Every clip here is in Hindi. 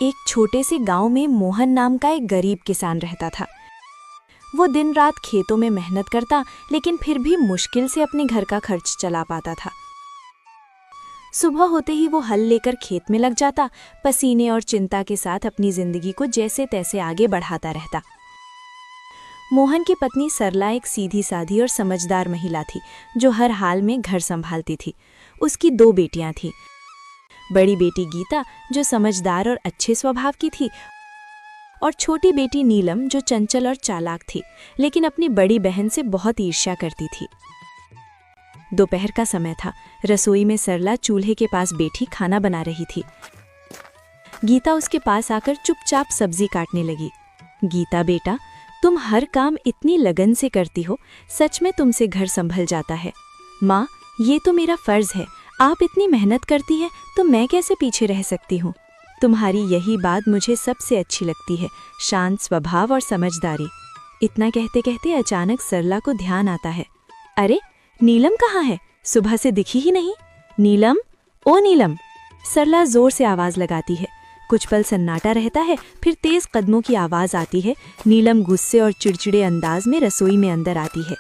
एक छोटे से गांव में मोहन नाम का एक गरीब किसान रहता था। वो दिन रात खेतों में मेहनत करता, लेकिन फिर भी मुश्किल से अपने घर का खर्च चला पाता था। सुबह होते ही वो हल लेकर खेत में लग जाता, पसीने और चिंता के साथ अपनी जिंदगी को जैसे तैसे आगे बढ़ाता रहता। मोहन की पत्नी सरला एक सीधी साधी और समझदार महिला थी, जो हर हाल में घर संभालती थी। उसकी 2 बेटियां थीं। बड़ी बेटी गीता, जो समझदार और अच्छे स्वभाव की थी, और छोटी बेटी नीलम, जो चंचल और चालाक थी, लेकिन अपनी बड़ी बहन से बहुत ईर्ष्या करती थी। दोपहर का समय था। रसोई में सरला चूल्हे के पास बैठी खाना बना रही थी। गीता उसके पास आकर चुपचाप सब्जी काटने लगी। गीता बेटा, तुम हर काम इतनी लगन से करती हो, सच में तुमसे घर संभल जाता है। माँ, ये तो मेरा फर्ज है, आप इतनी मेहनत करती हैं तो मैं कैसे पीछे रह सकती हूँ। तुम्हारी यही बात मुझे सबसे अच्छी लगती है, शांत स्वभाव और समझदारी। इतना कहते कहते अचानक सरला को ध्यान आता है, अरे नीलम कहाँ है? सुबह से दिखी ही नहीं। नीलम, ओ नीलम! सरला जोर से आवाज लगाती है। कुछ पल सन्नाटा रहता है, फिर तेज कदमों की आवाज आती है। नीलम गुस्से और चिड़चिड़े अंदाज में रसोई में अंदर आती है।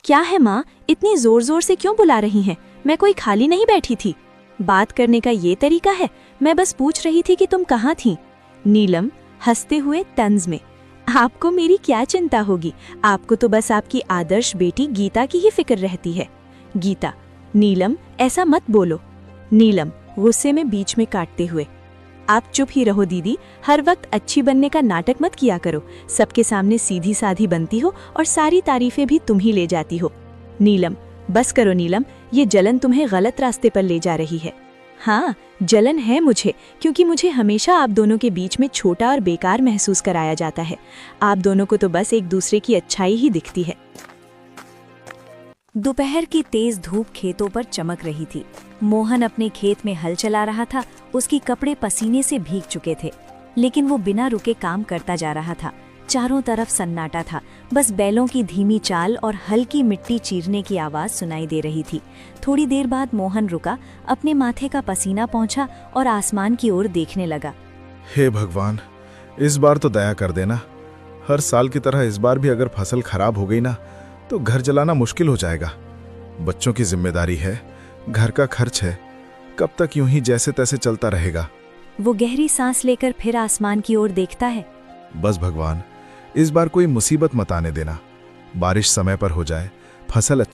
क्या है माँ, इतनी जोर जोर से क्यों बुला रही हैं? मैं कोई खाली नहीं बैठी थी। बात करने का ये तरीका है? मैं बस पूछ रही थी कि तुम कहाँ थी। नीलम हंसते हुए तंज में, आपको मेरी क्या चिंता होगी, आपको तो बस आपकी आदर्श बेटी गीता की ही फिक्र रहती है। गीता, नीलम ऐसा मत बोलो। नीलम गुस्से में बीच में काटते हुए, आप चुप ही रहो दीदी, हर वक्त अच्छी बनने का नाटक मत किया करो। सबके सामने सीधी साधी बनती हो और सारी तारीफें भी तुम ही ले जाती हो। नीलम, बस करो नीलम, ये जलन तुम्हें गलत रास्ते पर ले जा रही है। हाँ, जलन है मुझे, क्योंकि मुझे हमेशा आप दोनों के बीच में छोटा और बेकार महसूस कराया जाता है। आप दोनों को तो बस एक दूसरे की अच्छाई ही दिखती है। दोपहर की तेज धूप खेतों पर चमक रही थी। मोहन अपने खेत में हल चला रहा था। उसके कपड़े पसीने से भीग चुके थे, लेकिन वो बिना रुके काम करता जा रहा था। चारों तरफ सन्नाटा था, बस बैलों की धीमी चाल और हल्की मिट्टी चीरने की आवाज सुनाई दे रही थी। थोड़ी देर बाद मोहन रुका, अपने माथे का पसीना पोंछा और आसमान की ओर देखने लगा। हे भगवान, इस बार तो दया कर देना। हर साल की तरह इस बार भी अगर फसल खराब हो गई ना, तो घर चलाना मुश्किल हो जाएगा। बच्चों की जिम्मेदारी है, घर का खर्च है, कब तक यूं ही जैसे तैसे चलता रहेगा। वो गहरी सांस लेकर फिर आसमान की ओर देखता है। बस भगवान, इस बार कोई मुसीबत मत आने देना। बारिश समय पर हो जाए, फसल